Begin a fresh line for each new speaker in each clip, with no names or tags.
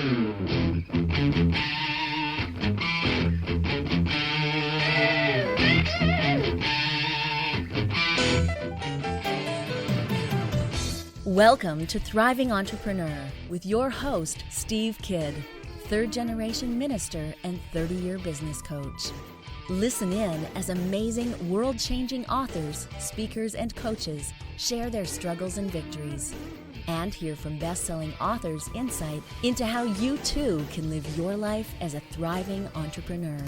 Welcome to Thriving Entrepreneur with your host, Steve Kidd, third-generation minister and 30-year business coach. Listen in as amazing, world-changing authors, speakers, and coaches share their struggles and victories. And hear from best-selling authors' insight into how you too can live your life as a thriving entrepreneur.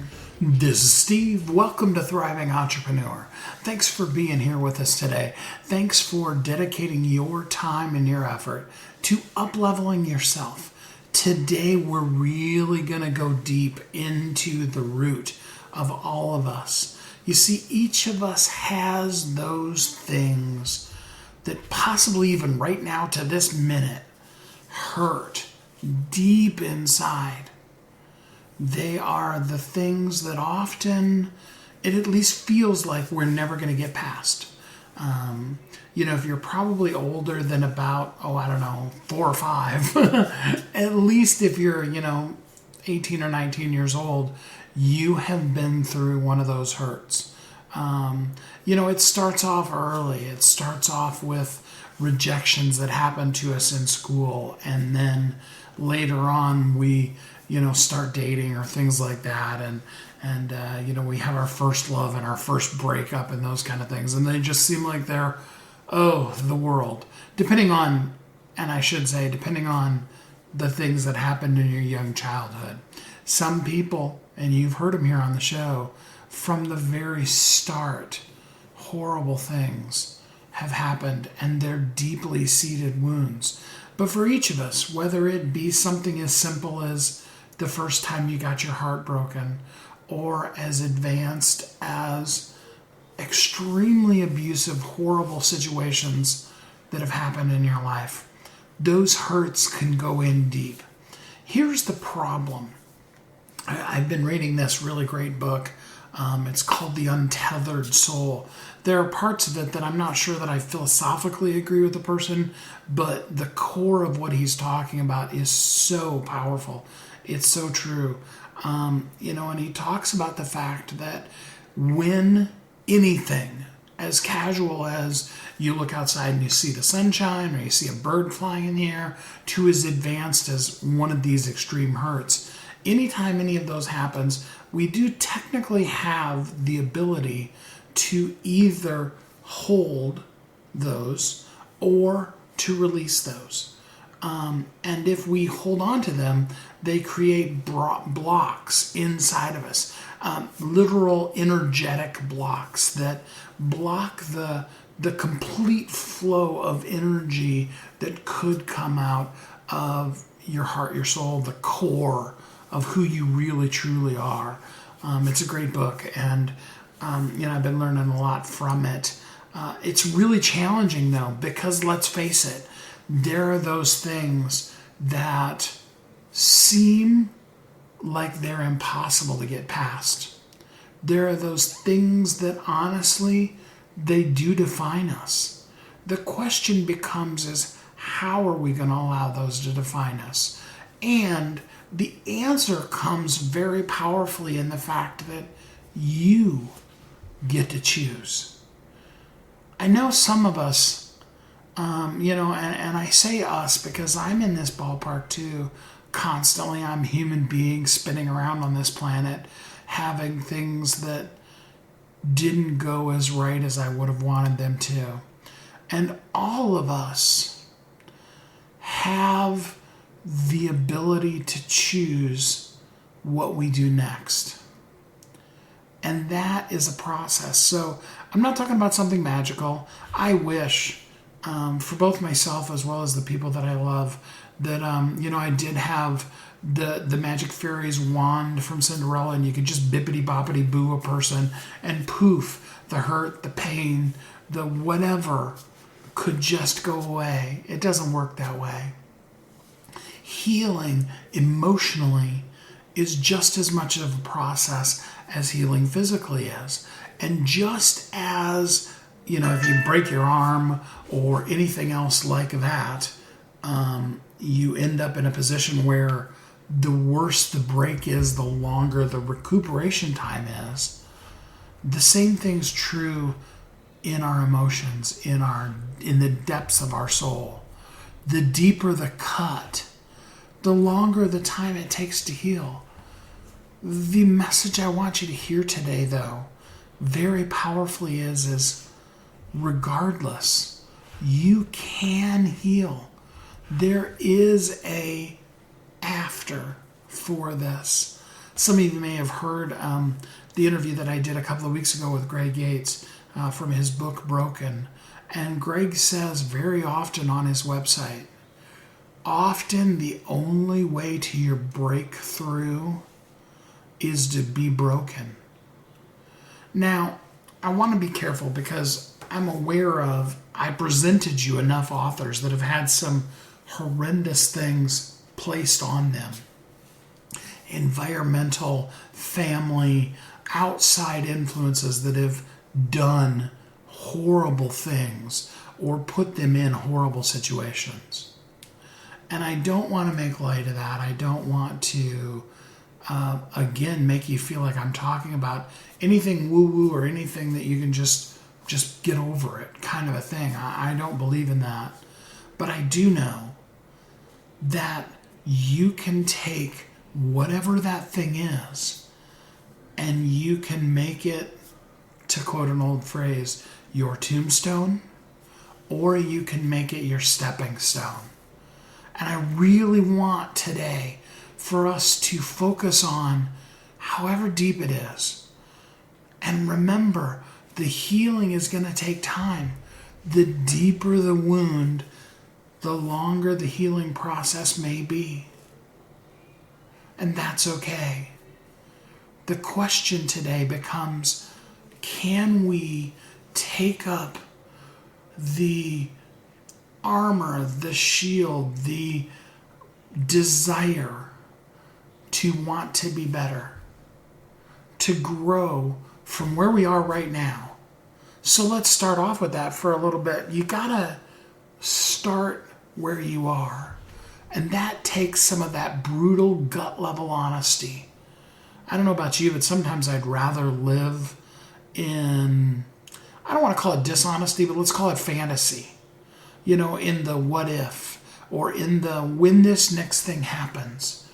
This is Steve. Welcome to Thriving Entrepreneur. Thanks for being here with us today. Thanks for dedicating your time and your effort to up-leveling yourself. Today, we're really going to go deep into the root of all of us. You see, each of us has those things that possibly even right now to this minute hurt deep inside. They are the things that often it at least feels like we're never going to get past. If you're probably older than about, 4 or 5, at least if you're, 18 or 19 years old, you have been through one of those hurts. It starts off early. It starts off with rejections that happen to us in school, and then later on we, start dating or things like that, and we have our first love and our first breakup and those kind of things, and they just seem like they're, the world. Depending on the things that happened in your young childhood. Some people, and you've heard them here on the show, from the very start, horrible things have happened, and they're deeply seated wounds. But for each of us, whether it be something as simple as the first time you got your heart broken, or as advanced as extremely abusive, horrible situations that have happened in your life, those hurts can go in deep. Here's the problem. I've been reading this really great book. It's called The Untethered Soul. There are parts of it that I'm not sure that I philosophically agree with the person, but the core of what he's talking about is so powerful. It's so true. And he talks about the fact that when anything, as casual as you look outside and you see the sunshine or you see a bird flying in the air, to as advanced as one of these extreme hurts, anytime any of those happens, we do technically have the ability to either hold those or to release those. And if we hold on to them, they create blocks inside of us, literal energetic blocks that block the complete flow of energy that could come out of your heart, your soul, the core of who you really truly are. It's a great book, and I've been learning a lot from it. It's really challenging though, because let's face it, there are those things that seem like they're impossible to get past. There are those things that honestly, they do define us. The question becomes is, how are we going to allow those to define us? And the answer comes very powerfully in the fact that you get to choose. I know some of us, and I say us because I'm in this ballpark too, constantly. I'm a human being spinning around on this planet, having things that didn't go as right as I would have wanted them to. And all of us have the ability to choose what we do next. And that is a process. So I'm not talking about something magical. I wish, for both myself as well as the people that I love, that, I did have the magic fairy's wand from Cinderella, and you could just bippity boppity boo a person, and poof, the hurt, the pain, the whatever could just go away. It doesn't work that way. Healing emotionally is just as much of a process as healing physically is. And just as, if you break your arm or anything else like that, you end up in a position where the worse the break is, the longer the recuperation time is. The same thing's true in our emotions, in the depths of our soul. The deeper the cut, the longer the time it takes to heal. The message I want you to hear today, though, very powerfully is regardless, you can heal. There is a after for this. Some of you may have heard the interview that I did a couple of weeks ago with Greg Yates from his book Broken. And Greg says very often on his website, often the only way to your breakthrough is to be broken. Now, I want to be careful because I'm aware I presented you enough authors that have had some horrendous things placed on them. Environmental, family, outside influences that have done horrible things or put them in horrible situations. And I don't want to make light of that. I don't want to, again, make you feel like I'm talking about anything woo-woo or anything that you can just get over it kind of a thing. I don't believe in that. But I do know that you can take whatever that thing is and you can make it, to quote an old phrase, your tombstone, or you can make it your stepping stone. And I really want today for us to focus on however deep it is. And remember, the healing is going to take time. The deeper the wound, the longer the healing process may be. And that's okay. The question today becomes, can we take up the armor, the shield, the desire to want to be better, to grow from where we are right now? So let's start off with that for a little bit. You gotta start where you are. And that takes some of that brutal gut level honesty. I don't know about you, but sometimes I'd rather live in, I don't want to call it dishonesty, but let's call it fantasy. In the what if, or in the when this next thing happens.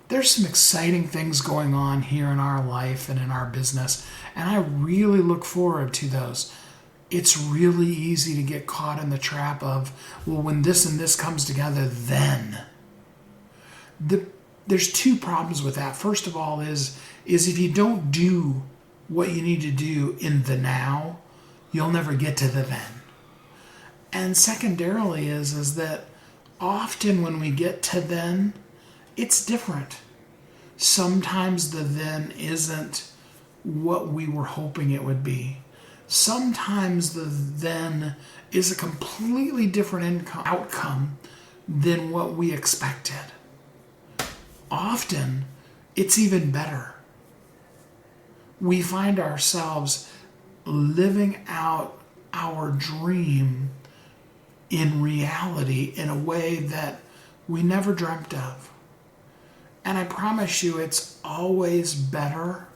There's some exciting things going on here in our life and in our business, and I really look forward to those. It's really easy to get caught in the trap of, well, when this and this comes together, then. There's two problems with that. First of all is if you don't do what you need to do in the now, you'll never get to the then. And secondarily is that often when we get to then, it's different. Sometimes the then isn't what we were hoping it would be. Sometimes the then is a completely different outcome than what we expected. Often, it's even better. We find ourselves living out our dream in reality in a way that we never dreamt of. And I promise you, it's always better.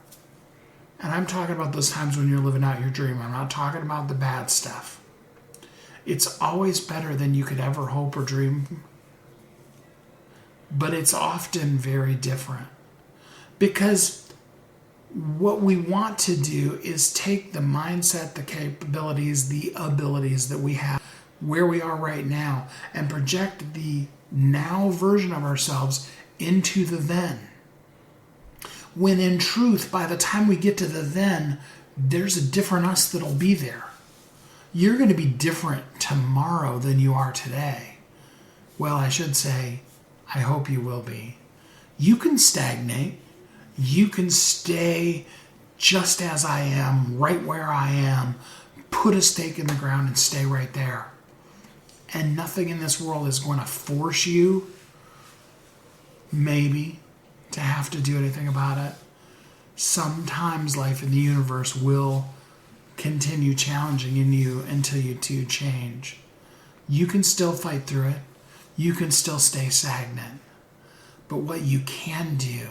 And I'm talking about those times when you're living out your dream. I'm not talking about the bad stuff. It's always better than you could ever hope or dream. But it's often very different. Because what we want to do is take the mindset, the capabilities, the abilities that we have where we are right now and project the now version of ourselves into the then. When in truth, by the time we get to the then, there's a different us that'll be there. You're going to be different tomorrow than you are today. Well, I should say, I hope you will be. You can stagnate. You can stay just as I am, right where I am, put a stake in the ground and stay right there. And nothing in this world is going to force you, maybe, to have to do anything about it. Sometimes life in the universe will continue challenging in you until you do change. You can still fight through it. You can still stay stagnant. But what you can do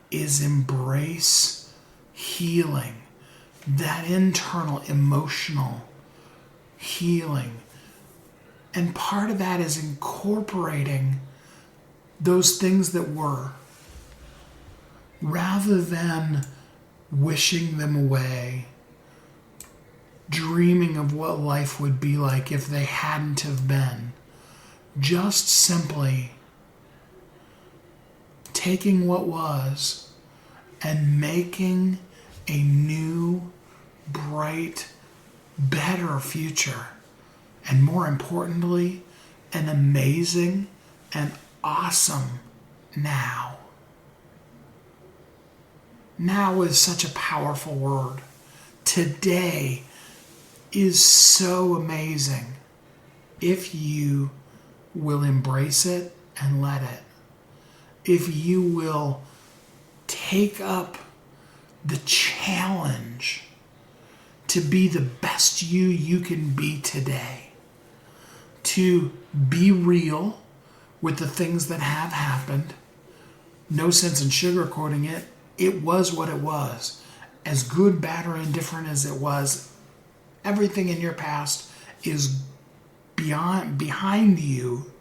is embrace healing, that internal emotional healing. And part of that is incorporating those things that were, rather than wishing them away, dreaming of what life would be like if they hadn't have been. Just simply taking what was and making a new, bright, better future. And more importantly, an amazing and awesome now. Now is such a powerful word. Today is so amazing if you will embrace it and let it. If you will take up the challenge to be the best you can be today, to be real with the things that have happened. No sense in sugarcoating it. It was what it was. As good, bad, or indifferent as it was, everything in your past is behind you,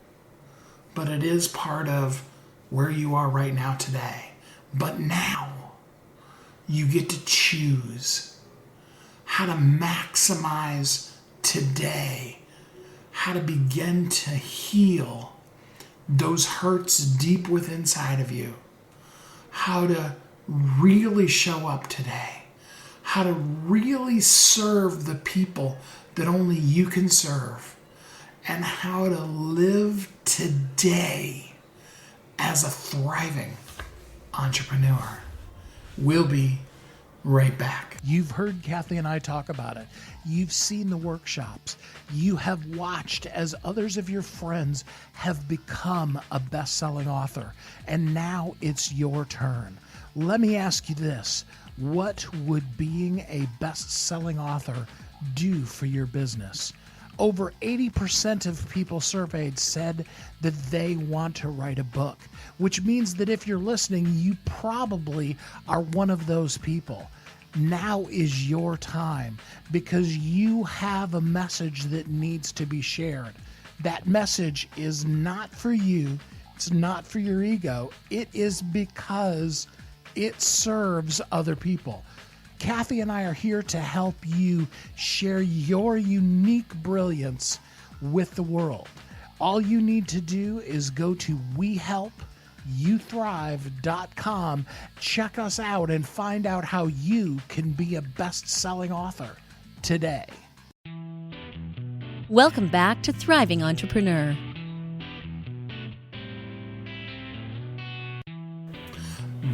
but it is part of where you are right now today. But now you get to choose how to maximize today, how to begin to heal those hurts deep within inside of you, how to really show up today, how to really serve the people that only you can serve, and how to live today as a thriving entrepreneur. We'll be right back.
You've heard Kathy and I talk about it. You've seen the workshops. You have watched as others of your friends have become a best-selling author. And now it's your turn. Let me ask you this. What would being a best-selling author do for your business? Over 80% of people surveyed said that they want to write a book, which means that if you're listening, you probably are one of those people. Now is your time because you have a message that needs to be shared. That message is not for you. It's not for your ego. It is because it serves other people. Kathy and I are here to help you share your unique brilliance with the world. All you need to do is go to WeHelpYouThrive.com, check us out, and find out how you can be a best-selling author today.
Welcome back to Thriving Entrepreneur.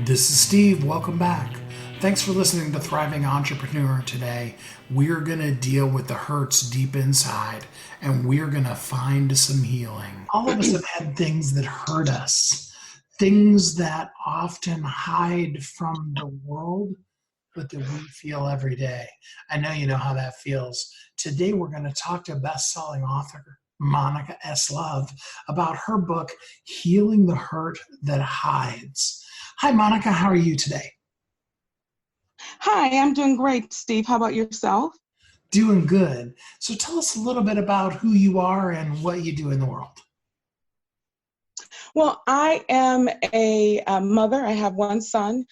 This is Steve. Welcome back. Thanks for listening to Thriving Entrepreneur today. We're going to deal with the hurts deep inside, and we're going to find some healing. All of us have had things that hurt us, things that often hide from the world, but that we feel every day. I know you know how that feels. Today, we're going to talk to best-selling author Monica S. Love about her book, Healing the Hurt That Hides. Hi, Monica. How are you today?
Hi, I'm doing great, Steve. How about yourself?
Doing good. So tell us a little bit about who you are and what you do in the world.
Well, I am a mother. I have one son.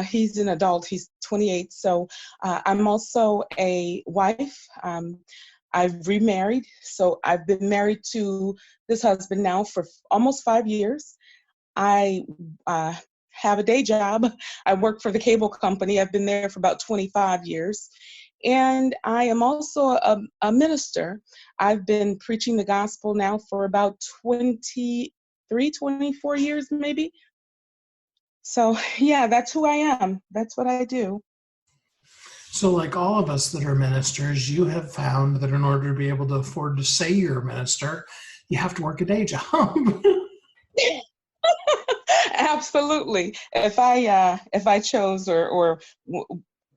He's an adult. He's 28. So I'm also a wife. I've remarried. So I've been married to this husband now for almost 5 years. I have a day job. I work for the cable company. I've been there for about 25 years. And I am also a minister. I've been preaching the gospel now for about 24 years maybe. So yeah, that's who I am. That's what I do.
So like all of us that are ministers, you have found that in order to be able to afford to say you're a minister, you have to work a day job.
Absolutely. If I chose or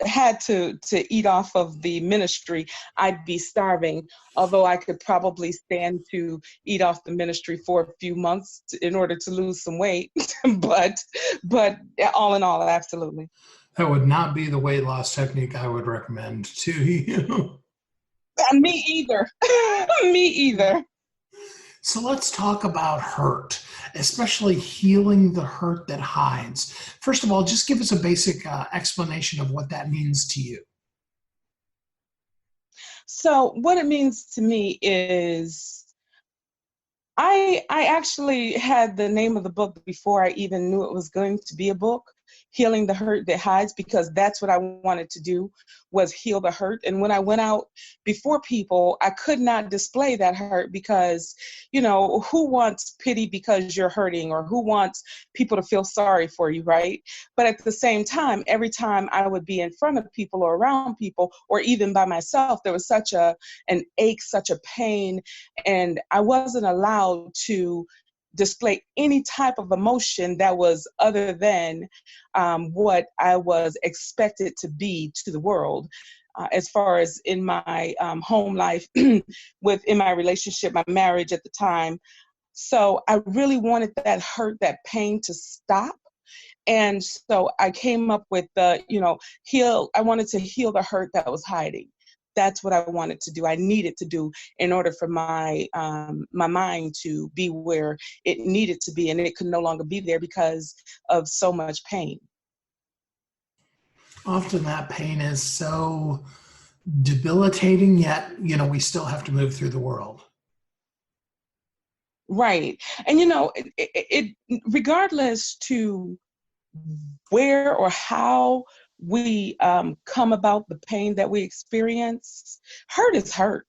had to eat off of the ministry, I'd be starving. Although I could probably stand to eat off the ministry for a few months in order to lose some weight, but all in all, absolutely.
That would not be the weight loss technique I would recommend to you.
Me either. Me either.
So let's talk about hurt, especially healing the hurt that hides. First of all, just give us a basic explanation of what that means to you.
So what it means to me is I actually had the name of the book before I even knew it was going to be a book, Healing the Hurt That Hides, because that's what I wanted to do, was heal the hurt. And when I went out before people, I could not display that hurt because, who wants pity because you're hurting, or who wants people to feel sorry for you, right? But at the same time, every time I would be in front of people or around people, or even by myself, there was such an ache, such a pain, and I wasn't allowed to display any type of emotion that was other than what I was expected to be to the world. As far as in my home life, in my relationship, my marriage at the time. So I really wanted that hurt, that pain to stop. And so I came up with I wanted to heal the hurt that was hiding. That's what I wanted to do. I needed to do in order for my mind to be where it needed to be, and it could no longer be there because of so much pain.
Often that pain is so debilitating, yet, we still have to move through the world.
Right. And, it regardless to where or how we come about the pain that we experience, hurt is hurt,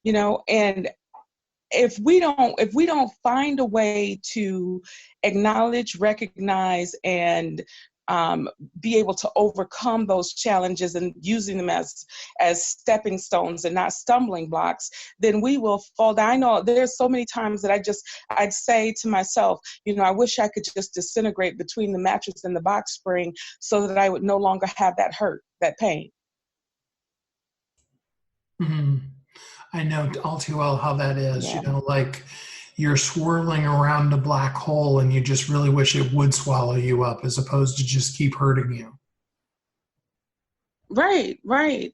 and if we don't find a way to acknowledge, recognize, and be able to overcome those challenges and using them as stepping stones and not stumbling blocks, then we will fall down. I know there's so many times that I'd say to myself, I wish I could just disintegrate between the mattress and the box spring so that I would no longer have that hurt, that pain.
Mm-hmm. I know all too well how that is,
Yeah.
like you're swirling around a black hole and you just really wish it would swallow you up as opposed to just keep hurting you.
Right, right.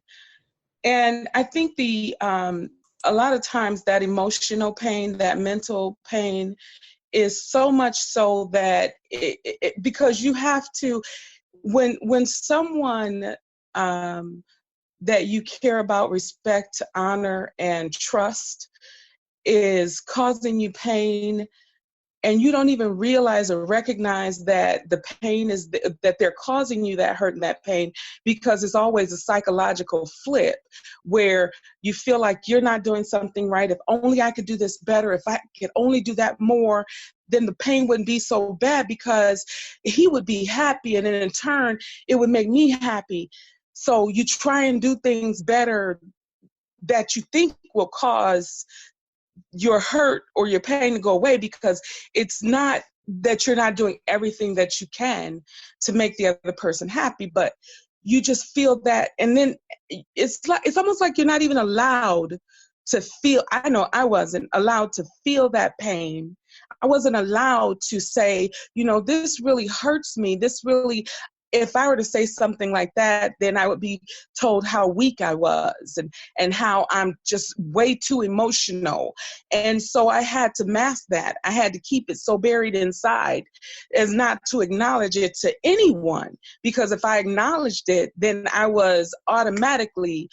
And I think a lot of times that emotional pain, that mental pain is so much so that because you have to, when someone that you care about, respect, honor, and trust is causing you pain, and you don't even realize or recognize that the pain is that they're causing you that hurt and that pain, because it's always a psychological flip where you feel like you're not doing something right. If only I could do this better, if I could only do that more, then the pain wouldn't be so bad because he would be happy, and then in turn it would make me happy. So you try and do things better that you think will cause your hurt or your pain to go away, because it's not that you're not doing everything that you can to make the other person happy, but you just feel that, and then it's almost like you're not even allowed to feel. I know I wasn't allowed to feel that pain. I wasn't allowed to say, this really hurts me. This really, if I were to say something like that, then I would be told how weak I was and how I'm just way too emotional. And so I had to mask that. I had to keep it so buried inside as not to acknowledge it to anyone, because if I acknowledged it, then I was automatically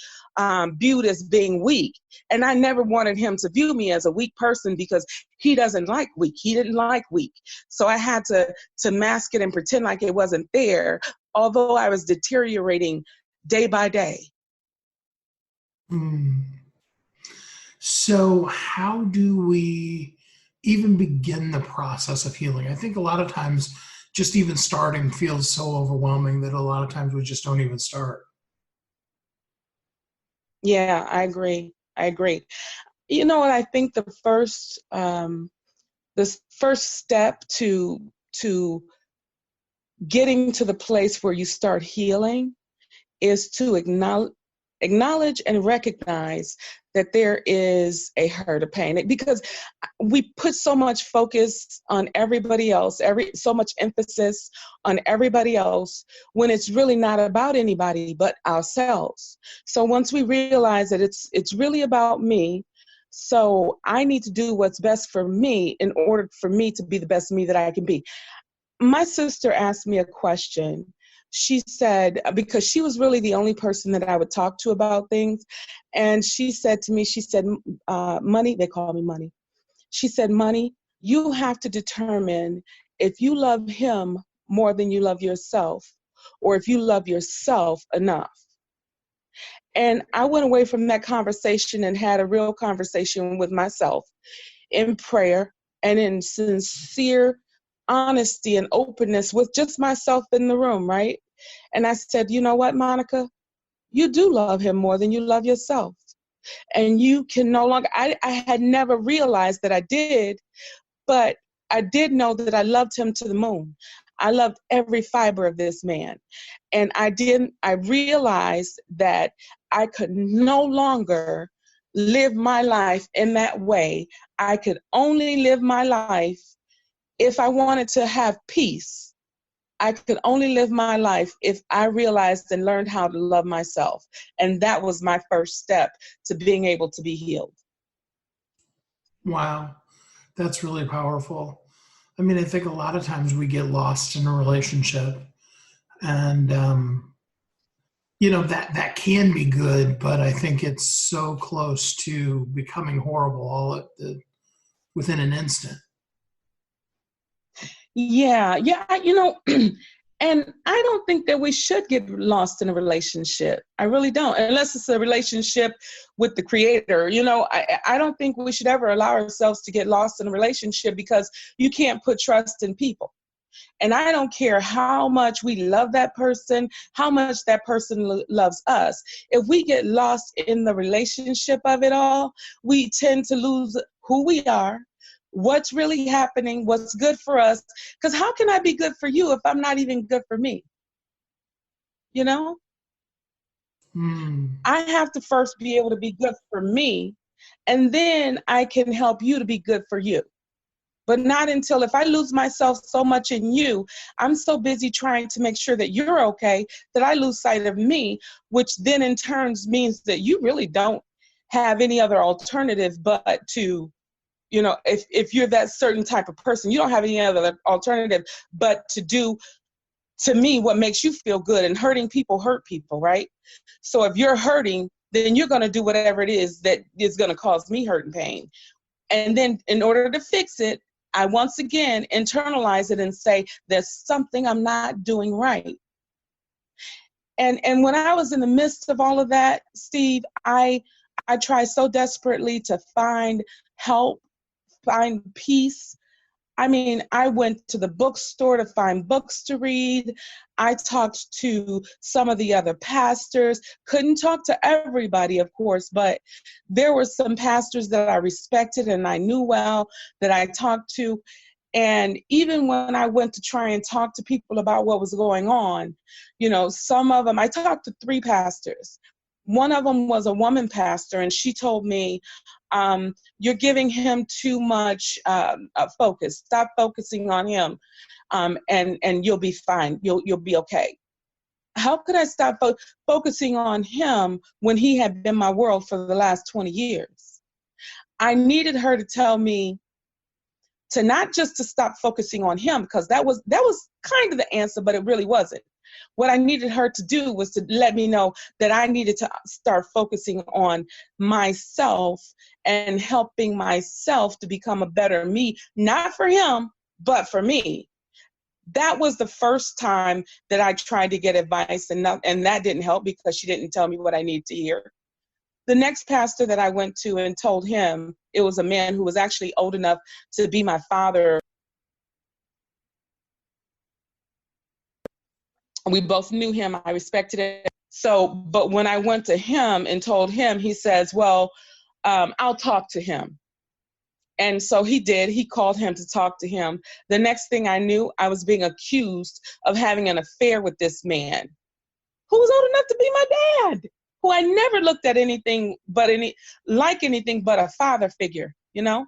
viewed as being weak. And I never wanted him to view me as a weak person, because he doesn't like weak. He didn't like weak. So I had to mask it and pretend like it wasn't there, although I was deteriorating day by day.
So how do we even begin the process of healing? I think a lot of times just even starting feels so overwhelming that a lot of times we just don't even start.
Yeah, I agree. You know what? I think the first step to getting to the place where you start healing is to acknowledge and recognize that there is a hurt, a pain, because we put so much focus on everybody else, so much emphasis on everybody else, when it's really not about anybody but ourselves. So once we realize that it's really about me, so I need to do what's best for me in order for me to be the best me that I can be. My sister asked me a question. She said, because she was really the only person that I would talk to about things. And she said to me, she said, Money, they call me Money. She said, Money, you have to determine if you love him more than you love yourself, or if you love yourself enough. And I went away from that conversation and had a real conversation with myself in prayer and in sincere honesty and openness with just myself in the room, right? And I said, you know what, Monica? You do love him more than you love yourself. And you can no longer, I had never realized that I did, but I did know that I loved him to the moon. I loved every fiber of this man. And I realized that I could no longer live my life in that way. I could only live my life if I wanted to have peace. I could only live my life if I realized and learned how to love myself. And that was my first step to being able to be healed.
Wow, that's really powerful. I mean, I think a lot of times we get lost in a relationship, and that can be good, but I think it's so close to becoming horrible within an instant.
Yeah. And I don't think that we should get lost in a relationship. I really don't, unless it's a relationship with the creator. I don't think we should ever allow ourselves to get lost in a relationship, because you can't put trust in people. And I don't care how much we love that person, how much that person loves us. If we get lost in the relationship of it all, we tend to lose who we are, what's really happening, what's good for us. Because how can I be good for you if I'm not even good for me? I have to first be able to be good for me, and then I can help you to be good for you. But not until, if I lose myself so much in you, I'm so busy trying to make sure that you're okay that I lose sight of me, which then in turns means that you really don't have any other alternative but to, if you're that certain type of person, you don't have any other alternative but to do to me what makes you feel good. And hurting people hurt people, right? So if you're hurting, then you're going to do whatever it is that is going to cause me hurt and pain. And then in order to fix it, I once again internalize it and say, there's something I'm not doing right. And when I was in the midst of all of that, Steve, I tried so desperately to find help, find peace. I mean, I went to the bookstore to find books to read. I talked to some of the other pastors. Couldn't talk to everybody, of course, but there were some pastors that I respected and I knew well that I talked to. And even when I went to try and talk to people about what was going on, some of them, I talked to 3 pastors. One of them was a woman pastor, and she told me, you're giving him too much focus. Stop focusing on him, and you'll be fine. You'll be okay. How could I stop focusing on him when he had been my world for the last 20 years? I needed her to tell me to not just to stop focusing on him, because that was kind of the answer, but it really wasn't. What I needed her to do was to let me know that I needed to start focusing on myself and helping myself to become a better me, not for him, but for me. That was the first time that I tried to get advice, and that didn't help because she didn't tell me what I needed to hear. The next pastor that I went to and told him, it was a man who was actually old enough to be my father. We both knew him. I respected it. So, but when I went to him and told him, he says, well, I'll talk to him. And so he did. He called him to talk to him. The next thing I knew, I was being accused of having an affair with this man who was old enough to be my dad, who I never looked at anything but anything but a father figure, you know?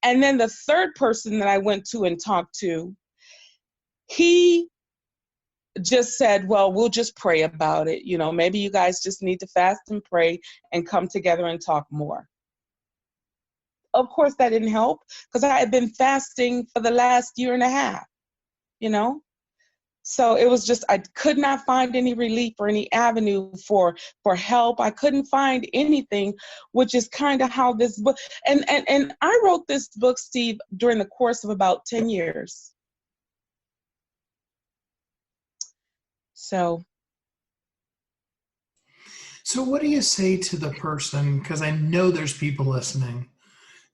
And then the third person that I went to and talked to, he just said, well, we'll just pray about it. You know, maybe you guys just need to fast and pray and come together and talk more. Of course, that didn't help because I had been fasting for the last year and a half, you know? So it was just, I could not find any relief or any avenue for help. I couldn't find anything, which is kind of how this book, and I wrote this book, Steve, during the course of about 10 years. So
what do you say to the person, because I know there's people listening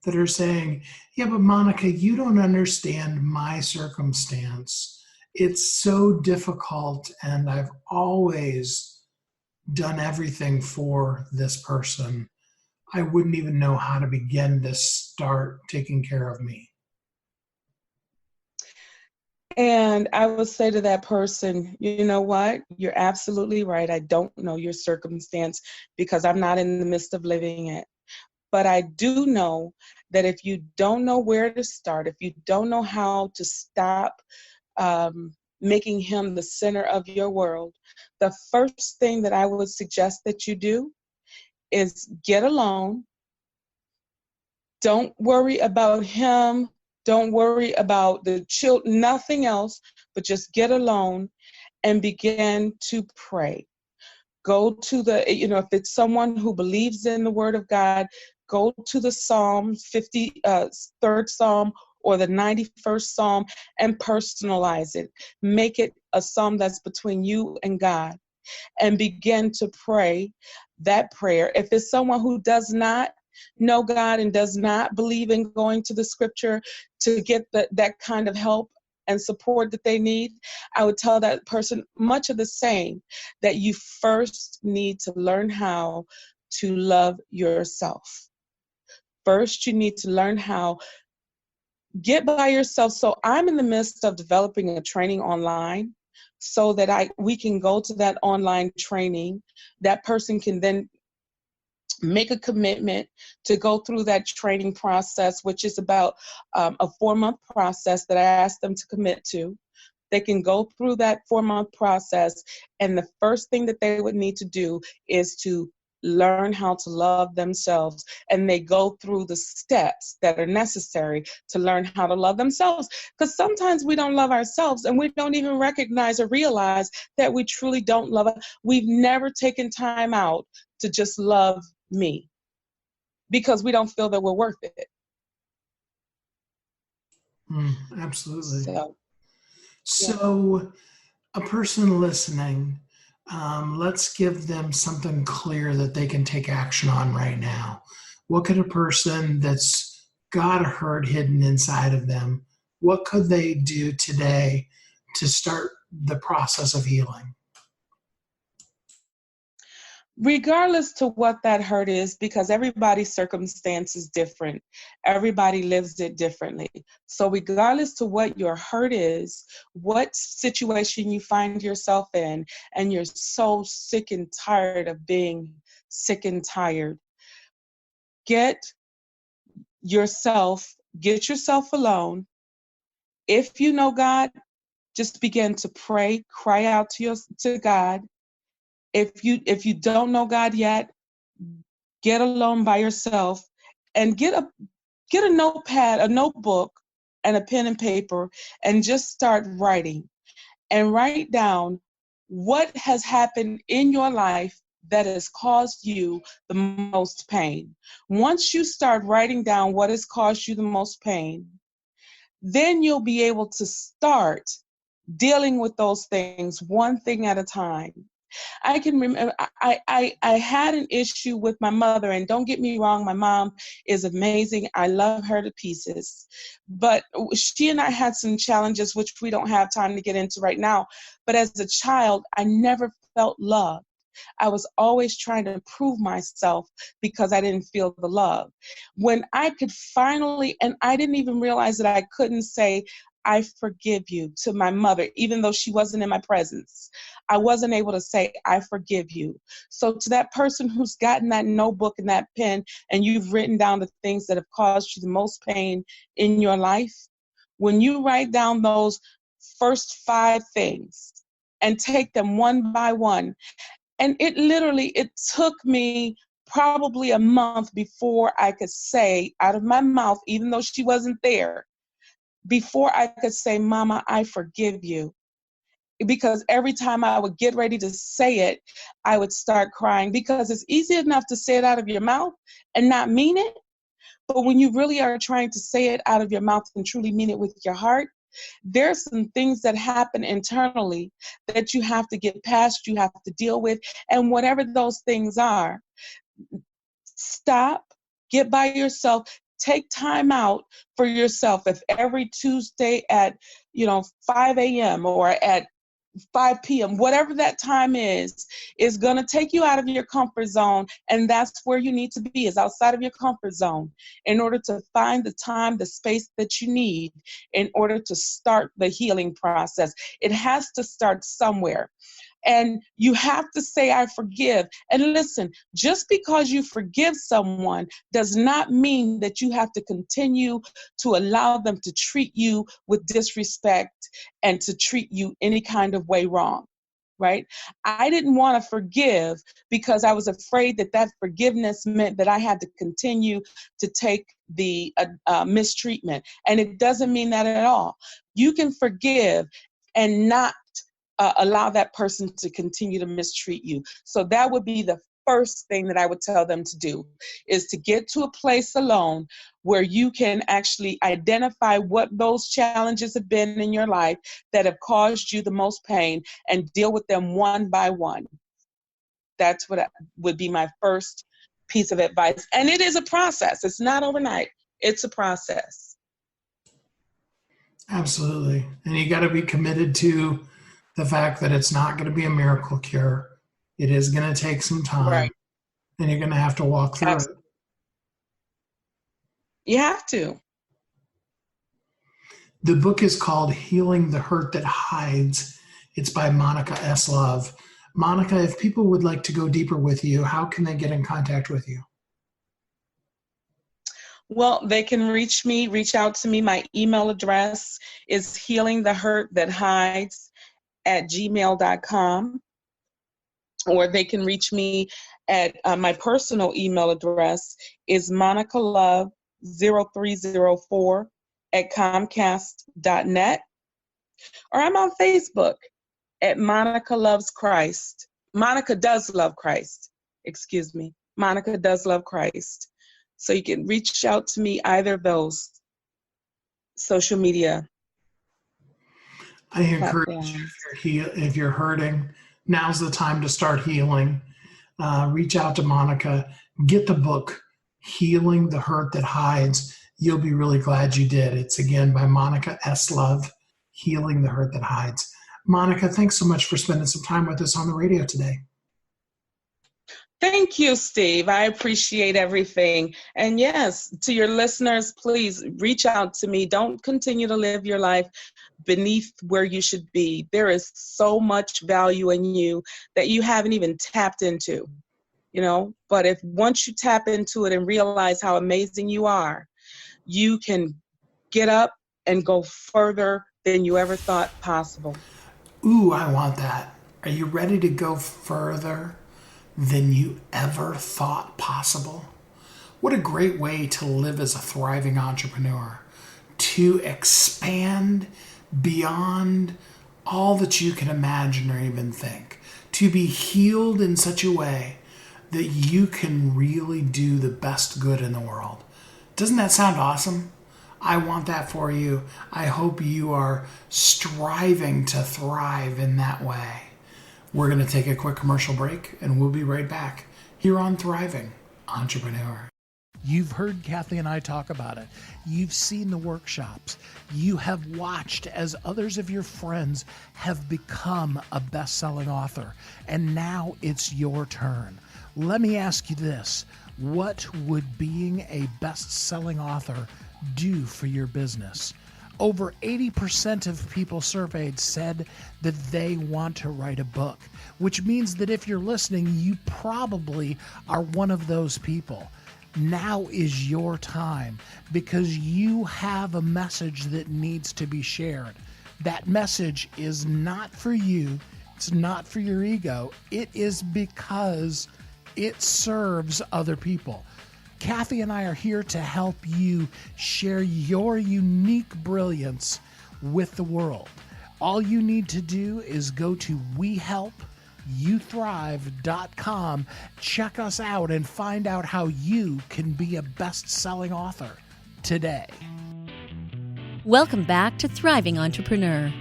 that are saying, yeah, but Monica, you don't understand my circumstance. It's so difficult, and I've always done everything for this person. I wouldn't even know how to begin to start taking care of me.
And I would say to that person, you know what? You're absolutely right. I don't know your circumstance because I'm not in the midst of living it. But I do know that if you don't know where to start, if you don't know how to stop making him the center of your world, the first thing that I would suggest that you do is get alone. Don't worry about him. Don't worry about the children, nothing else, but just get alone and begin to pray. Go to if it's someone who believes in the Word of God, go to the Psalm 53rd Psalm or the 91st Psalm and personalize it. Make it a psalm that's between you and God and begin to pray that prayer. If it's someone who does not know God and does not believe in going to the scripture to get that kind of help and support that they need, I would tell that person much of the same, that you first need to learn how to love yourself. First, you need to learn how get by yourself. So I'm in the midst of developing a training online so that we can go to that online training. That person can then make a commitment to go through that training process, which is about a 4-month process that I asked them to commit to. They can go through that 4-month process, and the first thing that they would need to do is to learn how to love themselves. And they go through the steps that are necessary to learn how to love themselves. Because sometimes we don't love ourselves and we don't even recognize or realize that we truly don't love it. We've never taken time out to just love me because we don't feel that we're worth it.
Absolutely.
Yeah.
So a person listening, let's give them something clear that they can take action on right now. What could a person that's got a hurt hidden inside of them, what could they do today to start the process of healing?
Regardless to what that hurt is, because everybody's circumstance is different. Everybody lives it differently. So regardless to what your hurt is, what situation you find yourself in, and you're so sick and tired of being sick and tired, get yourself alone. If you know God, just begin to pray, cry out to God. If you don't know God yet, get alone by yourself and get a notepad, a notebook, and a pen and paper, and just start writing. And write down what has happened in your life that has caused you the most pain. Once you start writing down what has caused you the most pain, then you'll be able to start dealing with those things one thing at a time. I can remember I had an issue with my mother, and don't get me wrong, my mom is amazing. I love her to pieces. But she and I had some challenges, which we don't have time to get into right now. But as a child, I never felt love. I was always trying to prove myself because I didn't feel the love. When I could finally, and I didn't even realize that I couldn't say, I forgive you to my mother, even though she wasn't in my presence. I wasn't able to say, I forgive you. So to that person who's gotten that notebook and that pen, and you've written down the things that have caused you the most pain in your life, when you write down those first 5 things and take them one by one, and it took me probably a month before I could say out of my mouth, even though she wasn't there, before I could say, Mama, I forgive you. Because every time I would get ready to say it, I would start crying, because it's easy enough to say it out of your mouth and not mean it. But when you really are trying to say it out of your mouth and truly mean it with your heart, there's some things that happen internally that you have to get past, you have to deal with. And whatever those things are, stop, get by yourself, take time out for yourself. If every Tuesday at 5 a.m. or at 5 p.m., whatever that time is going to take you out of your comfort zone. And that's where you need to be, is outside of your comfort zone, in order to find the time, the space that you need in order to start the healing process. It has to start somewhere. And you have to say, I forgive. And listen, just because you forgive someone does not mean that you have to continue to allow them to treat you with disrespect and to treat you any kind of way wrong, right? I didn't want to forgive because I was afraid that forgiveness meant that I had to continue to take the mistreatment. And it doesn't mean that at all. You can forgive and not allow that person to continue to mistreat you. So that would be the first thing that I would tell them to do, is to get to a place alone where you can actually identify what those challenges have been in your life that have caused you the most pain and deal with them one by one. That's what would be my first piece of advice. And it is a process. It's not overnight. It's a process.
Absolutely. And you got to be committed to the fact that it's not going to be a miracle cure. It is going to take some time,
right,
and you're going to have to walk through it.
You have to.
The book is called Healing the Hurt That Hides. It's by Monica S. Love. Monica, if people would like to go deeper with you, how can they get in contact with you?
Well, they can reach out to me. My email address is healingthehurtthathides@gmail.com. Or they can reach me at my personal email address is monicalove0304@comcast.net. Or I'm on Facebook at Monica Loves Christ. Monica Does Love Christ. Excuse me. Monica Does Love Christ. So you can reach out to me either of those social media.
I encourage you, if you're hurting, now's the time to start healing. Reach out to Monica. Get the book, Healing the Hurt That Hides. You'll be really glad you did. It's, again, by Monica S. Love, Healing the Hurt That Hides. Monica, thanks so much for spending some time with us on the radio today.
Thank you, Steve. I appreciate everything. And yes, to your listeners, please reach out to me. Don't continue to live your life beneath where you should be. There is so much value in you that you haven't even tapped into, but if once you tap into it and realize how amazing you are, you can get up and go further than you ever thought possible.
Ooh, I want that. Are you ready to go further than you ever thought possible? What a great way to live as a thriving entrepreneur, to expand beyond all that you can imagine or even think, to be healed in such a way that you can really do the best good in the world. Doesn't that sound awesome? I want that for you. I hope you are striving to thrive in that way. We're going to take a quick commercial break, and we'll be right back here on Thriving Entrepreneur.
You've heard Kathy and I talk about it. You've seen the workshops. You have watched as others of your friends have become a best-selling author, and now it's your turn. Let me ask you this. What would being a best-selling author do for your business? Over 80% of people surveyed said that they want to write a book, which means that if you're listening, you probably are one of those people. Now is your time because you have a message that needs to be shared. That message is not for you. It's not for your ego. It is because it serves other people. Kathy and I are here to help you share your unique brilliance with the world. All you need to do is go to wehelpyouthrive.com, check us out, and find out how you can be a best-selling author today.
Welcome back to Thriving Entrepreneur.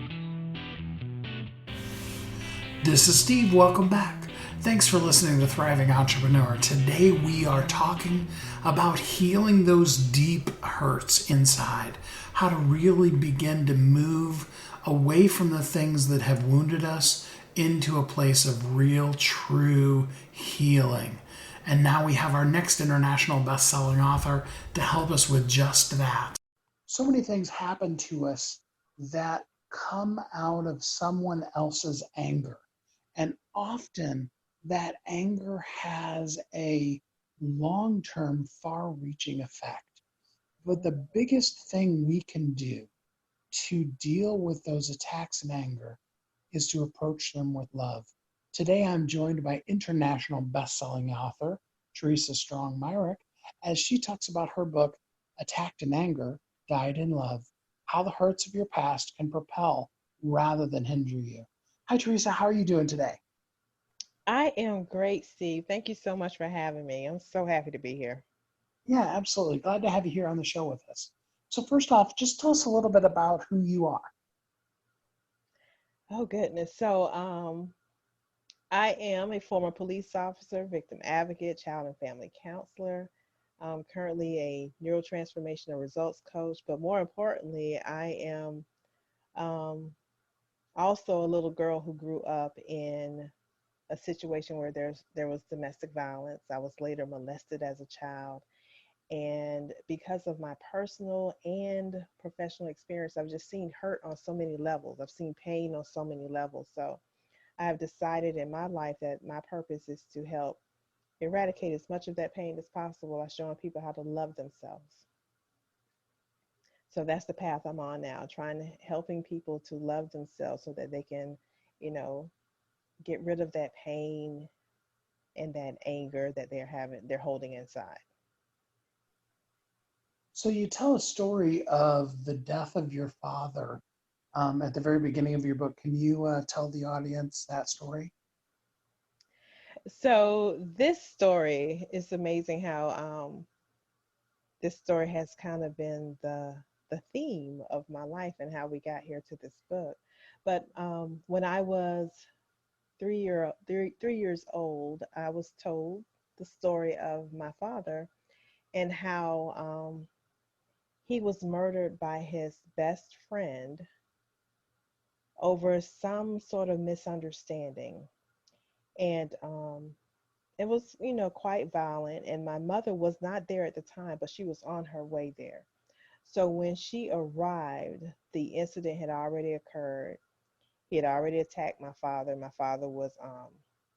This is Steve. Welcome back. Thanks for listening to Thriving Entrepreneur. Today we are talking about healing those deep hurts inside, how to really begin to move away from the things that have wounded us into a place of real, true healing. And now we have our next international best-selling author to help us with just that. So many things happen to us that come out of someone else's anger. And often that anger has a long-term, far-reaching effect. But the biggest thing we can do to deal with those attacks and anger is to approach them with love. Today, I'm joined by international best-selling author Teresa Strong-Myrick as she talks about her book, Attacked in Anger, Died in Love, How the Hurts of Your Past Can Propel Rather Than Hinder You. Hi, Teresa. How are you doing today?
I am great, Steve. Thank you so much for having me. I'm so happy to be here.
Yeah, absolutely. Glad to have you here on the show with us. So first off, just tell us a little bit about who you are.
Oh, goodness. I am a former police officer, victim advocate, child and family counselor. I'm currently a neurotransformational results coach, but more importantly, I am um, also a little girl who grew up in a situation where there was domestic violence. I was later molested as a child. And because of my personal and professional experience, I've just seen hurt on so many levels. I've seen pain on so many levels. So I have decided in my life that my purpose is to help eradicate as much of that pain as possible by showing people how to love themselves. So that's the path I'm on now, trying to helping people to love themselves so that they can, you know, get rid of that pain and that anger that they're holding inside.
So you tell a story of the death of your father at the very beginning of your book. Can you tell the audience that story?
So this story is amazing how this story has kind of been the theme of my life and how we got here to this book. But when I was 3 years old, I was told the story of my father and how he was murdered by his best friend over some sort of misunderstanding. And it was, quite violent. And my mother was not there at the time, but she was on her way there. So when she arrived, the incident had already occurred. He had already attacked my father. My father was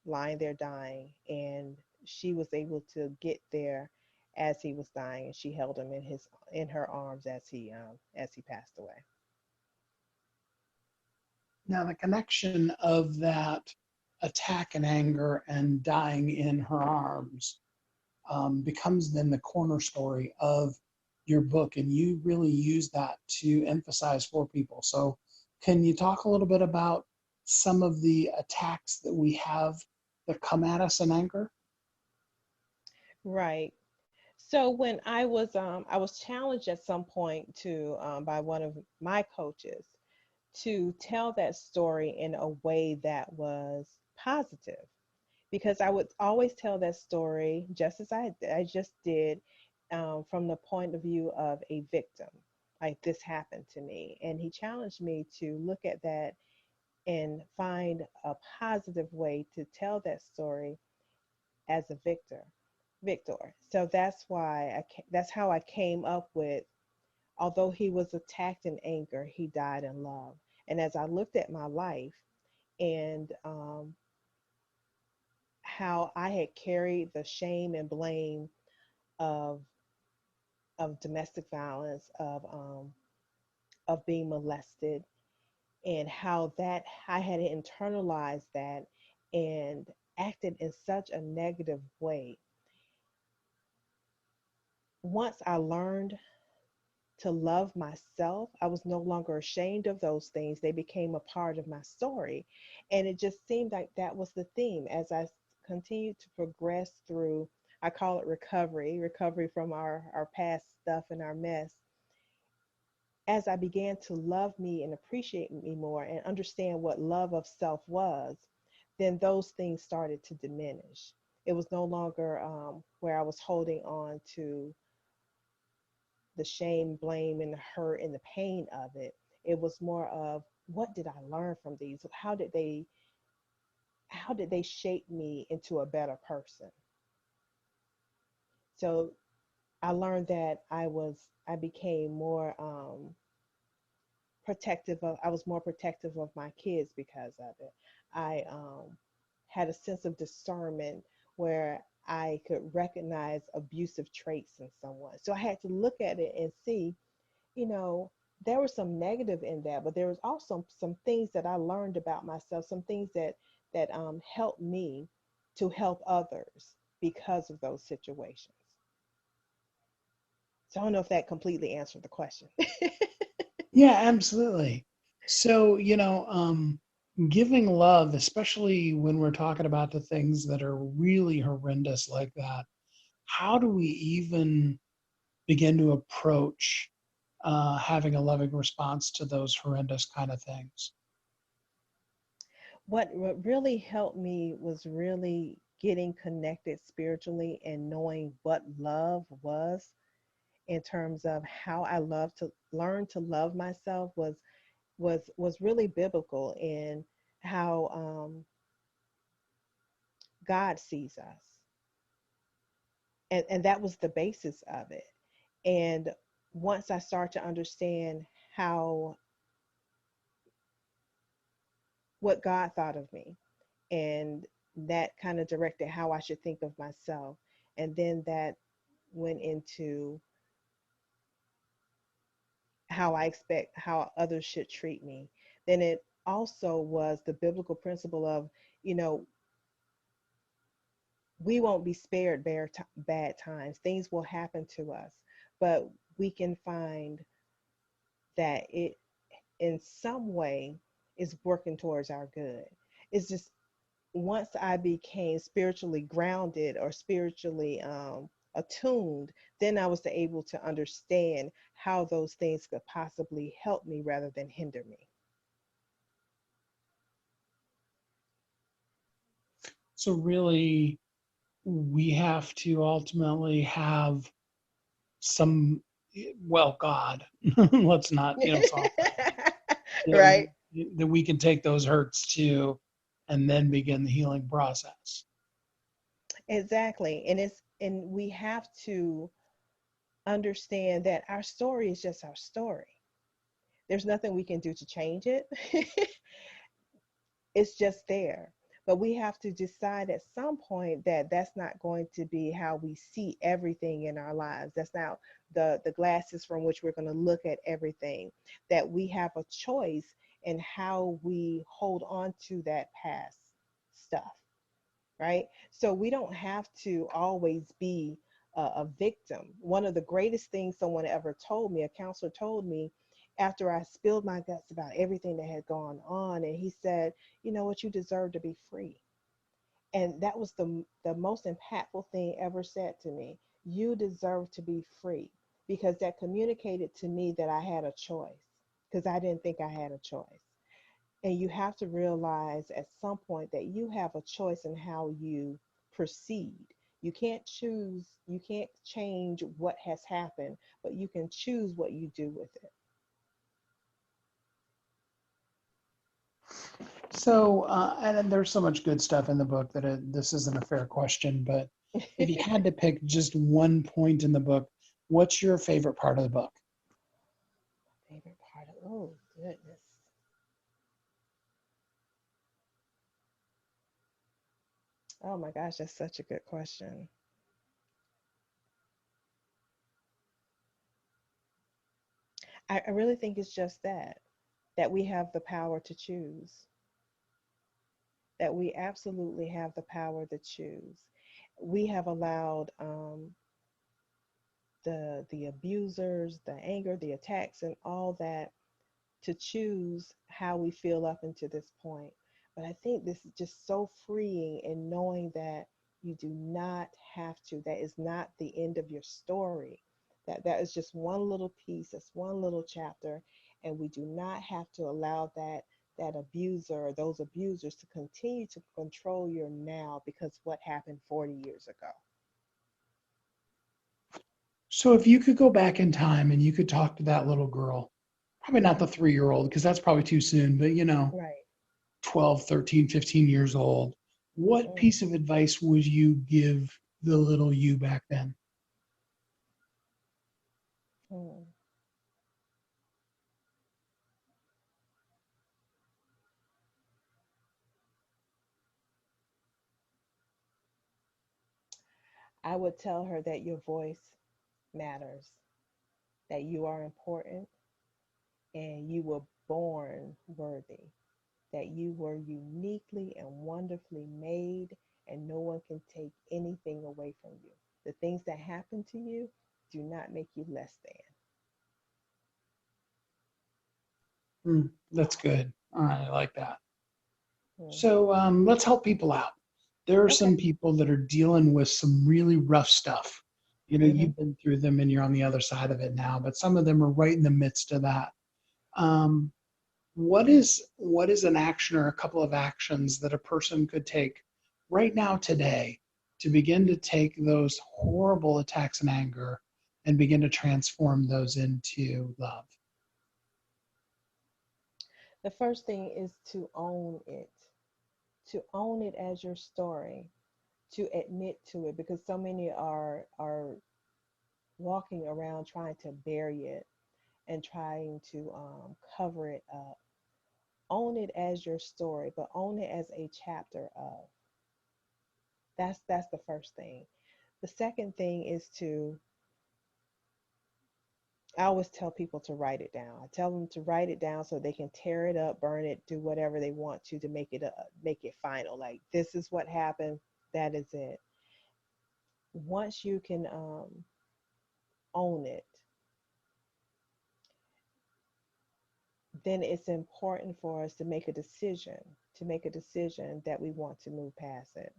lying there dying, and she was able to get there as he was dying, and she held him in her arms as he passed away.
Now, the connection of that attack and anger and dying in her arms becomes then the corner story of your book, and you really use that to emphasize for people. So, can you talk a little bit about some of the attacks that we have that come at us in anger?
Right. So when I was challenged at some point to by one of my coaches to tell that story in a way that was positive, because I would always tell that story just as I just did, from the point of view of a victim. Like, this happened to me, and he challenged me to look at that and find a positive way to tell that story as a victor. So that's why that's how I came up with Although he was attacked in anger, he died in love. And as I looked at my life and how I had carried the shame and blame of domestic violence, of being molested, and how that I had internalized that and acted in such a negative way. Once I learned to love myself, I was no longer ashamed of those things. They became a part of my story. And it just seemed like that was the theme as I continued to progress through, I call it recovery from our past stuff and our mess. As I began to love me and appreciate me more and understand what love of self was, then those things started to diminish. It was no longer where I was holding on to the shame, blame, and the hurt and the pain of it. It was more of, what did I learn from these? How did they shape me into a better person? So I learned that I became more I was more protective of my kids because of it. I had a sense of discernment where I could recognize abusive traits in someone. So I had to look at it and see, you know, there was some negative in that, but there was also some things that I learned about myself, some things that helped me to help others because of those situations. So I don't know if that completely answered the question.
Yeah, absolutely. So, giving love, especially when we're talking about the things that are really horrendous like that, how do we even begin to approach having a loving response to those horrendous kind of things?
What really helped me was really getting connected spiritually and knowing what love was, in terms of how I love to learn to love myself, was really biblical in how God sees us. And that was the basis of it. And once I start to understand how what God thought of me, and that kind of directed how I should think of myself. And then that went into how I expect how others should treat me. Then it also was the biblical principle of, you know, we won't be spared bad times. Things will happen to us, but we can find that it in some way is working towards our good. It's just once I became spiritually grounded or spiritually attuned, then I was able to understand how those things could possibly help me rather than hinder me.
So, really, we have to ultimately have some, well, God, let's not, solve
Right.
that we can take those hurts to and then begin the healing process.
Exactly. And we have to understand that our story is just our story. There's nothing we can do to change it. It's just there. But we have to decide at some point that that's not going to be how we see everything in our lives. That's not the glasses from which we're going to look at everything. That we have a choice in how we hold on to that past stuff, right? So we don't have to always be a victim. One of the greatest things someone ever told me, a counselor told me, after I spilled my guts about everything that had gone on, and he said, "You know what? You deserve to be free." And that was the most impactful thing ever said to me. You deserve to be free, because that communicated to me that I had a choice, because I didn't think I had a choice. And you have to realize at some point that you have a choice in how you proceed. You can't choose, you can't change what has happened, but you can choose what you do with it.
So, and there's so much good stuff in the book that this isn't a fair question, but if you had to pick just one point in the book, what's your favorite part of the book?
Goodness. Oh my gosh, that's such a good question. I really think it's just that we have the power to choose, that we absolutely have the power to choose. We have allowed the abusers, the anger, the attacks, and all that to choose how we feel up until this point. But I think this is just so freeing in knowing that you do not have to. That is not the end of your story. That is just one little piece. That's one little chapter, and we do not have to allow that abuser or those abusers to continue to control your now because what happened 40 years ago.
So if you could go back in time and you could talk to that little girl, probably not the 3 year old, because that's probably too soon, but 12, 13, 15 years old, what
Right.
piece of advice would you give the little you back then?
Mm. I would tell her that your voice matters, that you are important, and you were born worthy, that you were uniquely and wonderfully made, and no one can take anything away from you. The things that happen to you do not make you less
That's good. All right, I like that.
than.
So let's help people out. There are
Okay.
some people that are dealing with some really rough stuff. You know,
Hmm.
you've been through them and you're on the other side of it now, but some of them are right in the midst of that. Um, what is an action or a couple of actions that a person could take right now today to begin to take those horrible attacks and anger and begin to transform those into love?
The first thing is to own it as your story, to admit to it, because so many are walking around trying to bury it and trying to cover it up. Own it as your story, but own it as a chapter of. That's the first thing. The second thing is to, I always tell people to write it down. I tell them to write it down so they can tear it up, burn it, do whatever they want to make it final. Like this is what happened. That is it. Once you can own it, then it's important for us to make a decision that we want to move past it.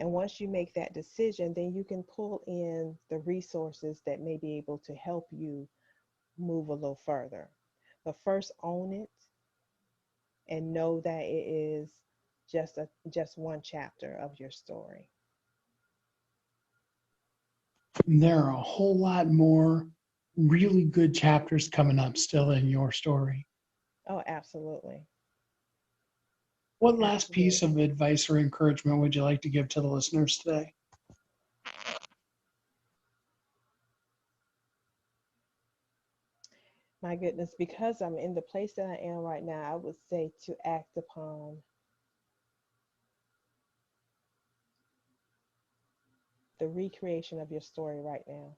And once you make that decision, then you can pull in the resources that may be able to help you move a little further. But first own it and know that it is just one chapter of your story.
And there are a whole lot more really good chapters coming up still in your story.
Oh, absolutely.
What last piece of
Absolutely.
advice or encouragement would you like to give to the listeners today?
My goodness, because I'm in the place that I am right now, I would say to act upon the recreation of your story right now,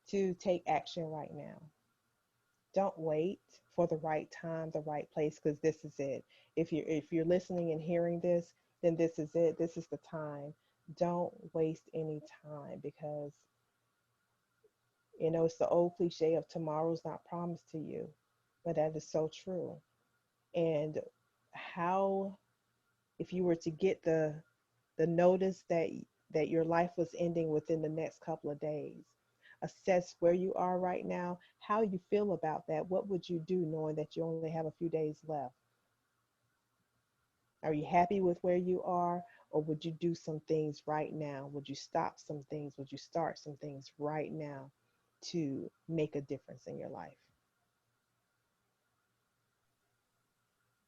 to take action right now. Don't wait for the right time, the right place, because this is it. If you're listening and hearing this, then this is it. This is the time. Don't waste any time because it's the old cliche of tomorrow's not promised to you, but that is so true. And how, if you were to get the notice that your life was ending within the next couple of days, assess where you are right now, how you feel about that. What would you do knowing that you only have a few days left? Are you happy with where you are, or would you do some things right now? Would you stop some things? Would you start some things right now to make a difference in your life?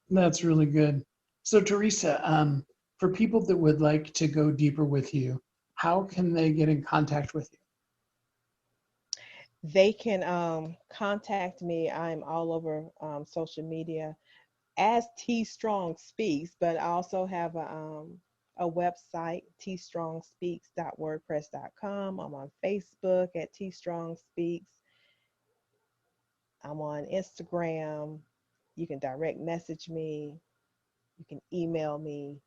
That's really good. So, Teresa, for people that would like to go deeper with you, how can they get in contact with you?
they can contact me. I'm all over social media as T Strong Speaks, but I also have a website, tstrongspeaks.wordpress.com. I'm on Facebook at T Strong Speaks. I'm on Instagram. You can direct message me. You can email me.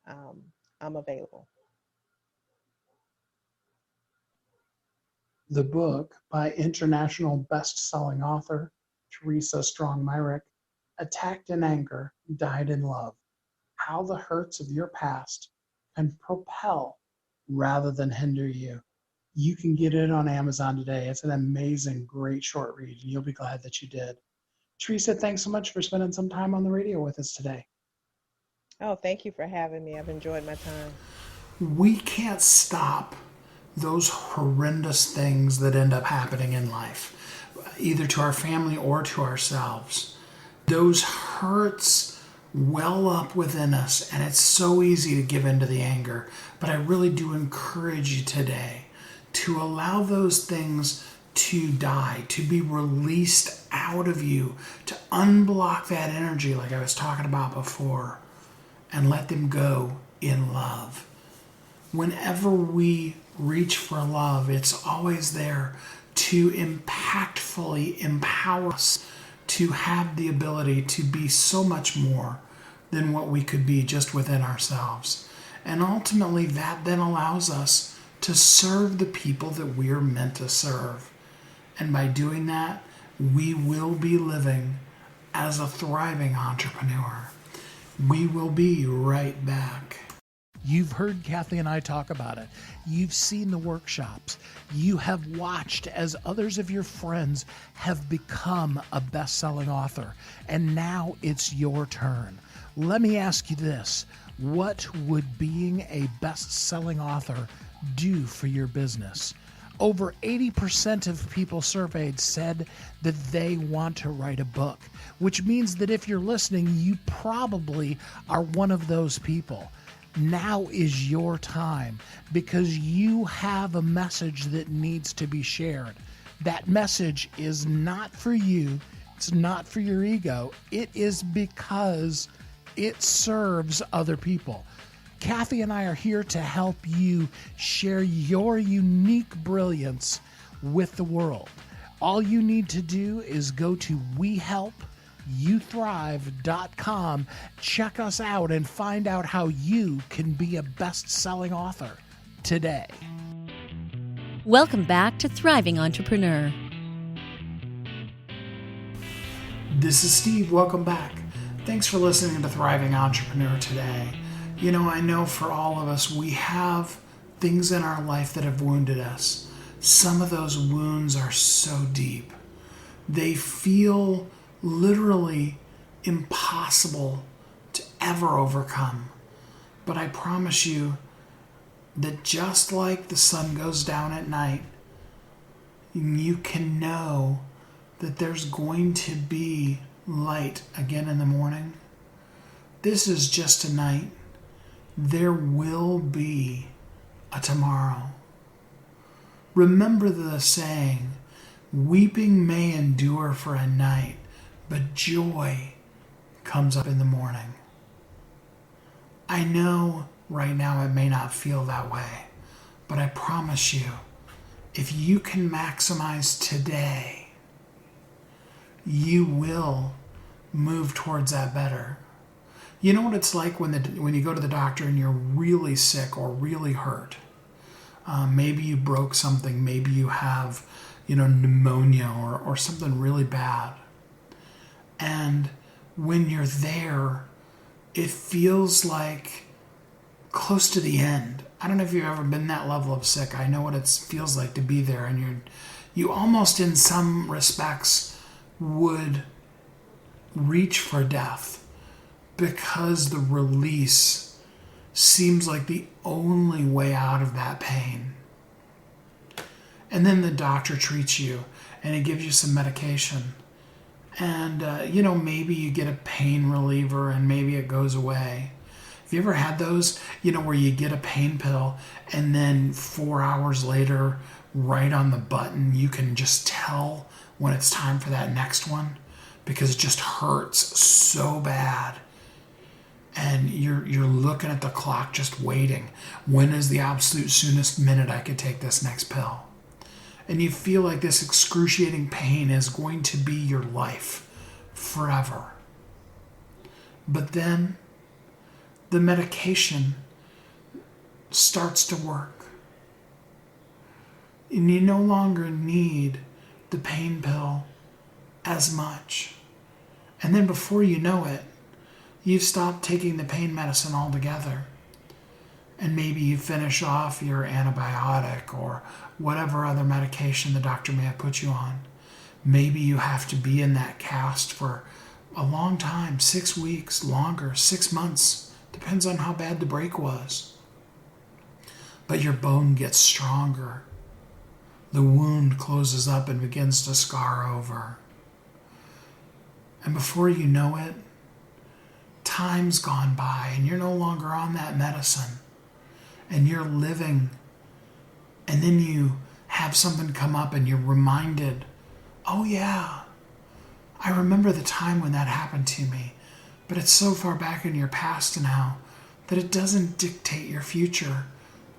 Um, I'm available.
The book by international best-selling author Teresa Strong Myrick, Attacked in Anger, Died in Love: How the Hurts of Your Past Can Propel Rather Than Hinder You. You can get it on Amazon today. It's an amazing, great short read, and you'll be glad that you did. Teresa, thanks so much for spending some time on the radio with us today.
Oh, thank you for having me. I've enjoyed my time.
We can't stop those horrendous things that end up happening in life, either to our family or to ourselves. Those hurts well up within us, and it's so easy to give into the anger. But I really do encourage you today to allow those things to die, to be released out of you, to unblock that energy like I was talking about before, and let them go in love. Whenever we reach for love, it's always there to impactfully empower us to have the ability to be so much more than what we could be just within ourselves. And ultimately, that then allows us to serve the people that we're meant to serve. And by doing that, we will be living as a thriving entrepreneur. We will be right back.
You've heard Kathy and I talk about it. You've seen the workshops. You have watched as others of your friends have become a best-selling author. And now it's your turn. Let me ask you this. What would being a best-selling author do for your business? Over 80% of people surveyed said that they want to write a book, which means that if you're listening, you probably are one of those people. Now is your time, because you have a message that needs to be shared. That message is not for you. It's not for your ego. It is because it serves other people. Kathy and I are here to help you share your unique brilliance with the world. All you need to do is go to WeHelpYouThrive.com, check us out, and find out how you can be a best-selling author today.
Welcome back to Thriving Entrepreneur.
This is Steve. Welcome back. Thanks for listening to Thriving Entrepreneur today. You know, I know for all of us, we have things in our life that have wounded us. Some of those wounds are so deep. They feel literally impossible to ever overcome. But I promise you that just like the sun goes down at night, you can know that there's going to be light again in the morning. This is just a night. There will be a tomorrow. Remember the saying, weeping may endure for a night, but joy comes up in the morning. I know right now it may not feel that way, but I promise you, if you can maximize today, you will move towards that better. You know what it's like when you go to the doctor and you're really sick or really hurt. Maybe you broke something. Maybe you have, pneumonia or something really bad. And when you're there, it feels like close to the end. I don't know if you've ever been that level of sick. I know what it feels like to be there, and you almost, in some respects, would reach for death, because the release seems like the only way out of that pain. And then the doctor treats you and he gives you some medication. And, maybe you get a pain reliever and maybe it goes away. Have you ever had those, where you get a pain pill and then 4 hours later, right on the button. You can just tell when it's time for that next one because it just hurts so bad. And you're looking at the clock just waiting. When is the absolute soonest minute I could take this next pill? And you feel like this excruciating pain is going to be your life forever. But then the medication starts to work. And you no longer need the pain pill as much. And then before you know it, you've stopped taking the pain medicine altogether. And maybe you finish off your antibiotic or whatever other medication the doctor may have put you on. Maybe you have to be in that cast for a long time, 6 weeks, longer, 6 months. Depends on how bad the break was. But your bone gets stronger. The wound closes up and begins to scar over. And before you know it, time's gone by and you're no longer on that medicine. And you're living. And then you have something come up and you're reminded, oh yeah, I remember the time when that happened to me. But it's so far back in your past now that it doesn't dictate your future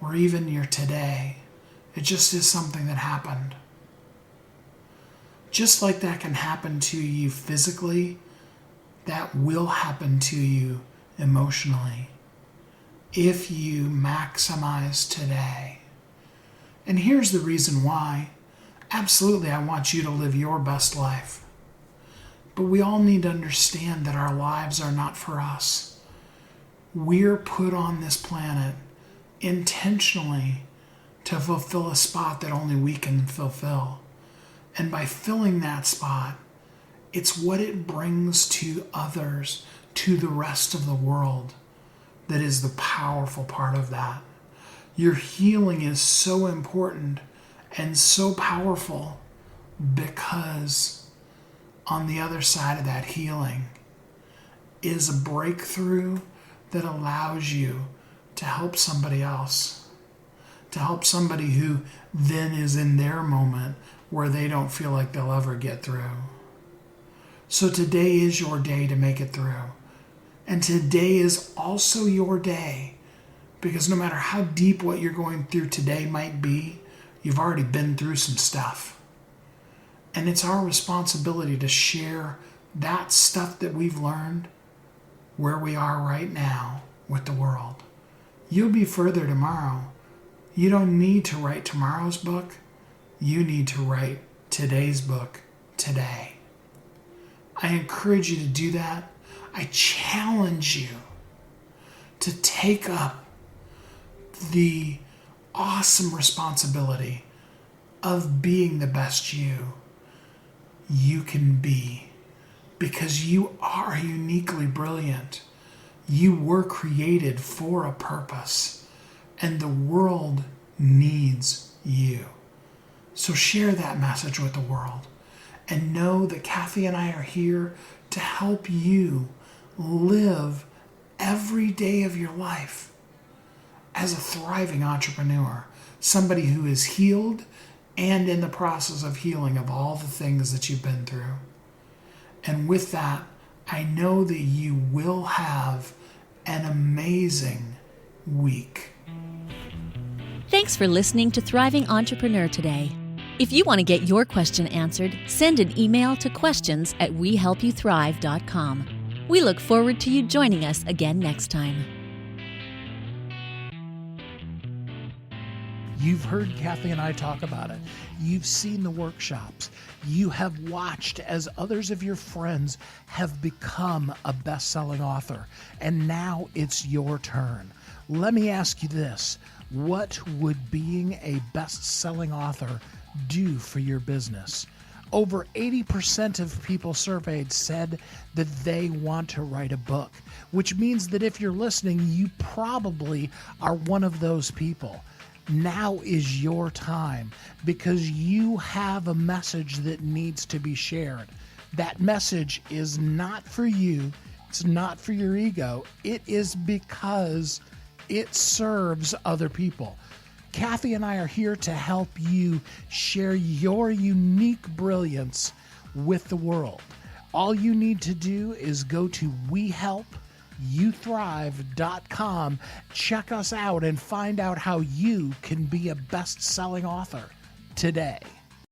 or even your today. It just is something that happened. Just like that can happen to you physically, that will happen to you emotionally if you maximize today. And here's the reason why. Absolutely, I want you to live your best life. But we all need to understand that our lives are not for us. We're put on this planet intentionally to fulfill a spot that only we can fulfill. And by filling that spot, it's what it brings to others, to the rest of the world, that is the powerful part of that. Your healing is so important and so powerful because on the other side of that healing is a breakthrough that allows you to help somebody else, to help somebody who then is in their moment where they don't feel like they'll ever get through. So today is your day to make it through. And today is also your day, because no matter how deep what you're going through today might be, you've already been through some stuff. And it's our responsibility to share that stuff that we've learned where we are right now with the world. You'll be further tomorrow. You don't need to write tomorrow's book. You need to write today's book today. I encourage you to do that. I challenge you to take up the awesome responsibility of being the best you can be, because you are uniquely brilliant. You were created for a purpose, and the world needs you. So share that message with the world, and know that Kathy and I are here to help you live every day of your life as a thriving entrepreneur, somebody who is healed and in the process of healing of all the things that you've been through. And with that, I know that you will have an amazing week.
Thanks for listening to Thriving Entrepreneur today. If you want to get your question answered, send an email to questions@wehelpyouthrive.com. We look forward to you joining us again next time.
You've heard Kathy and I talk about it. You've seen the workshops. You have watched as others of your friends have become a best-selling author. And now it's your turn. Let me ask you this. What would being a best-selling author do for your business? Over 80% of people surveyed said that they want to write a book, which means that if you're listening, you probably are one of those people. Now is your time, because you have a message that needs to be shared. That message is not for you. It's not for your ego. It is because it serves other people. Kathy and I are here to help you share your unique brilliance with the world. All you need to do is go to WeHelpYouThrive.com, check us out, and find out how you can be a best-selling author today.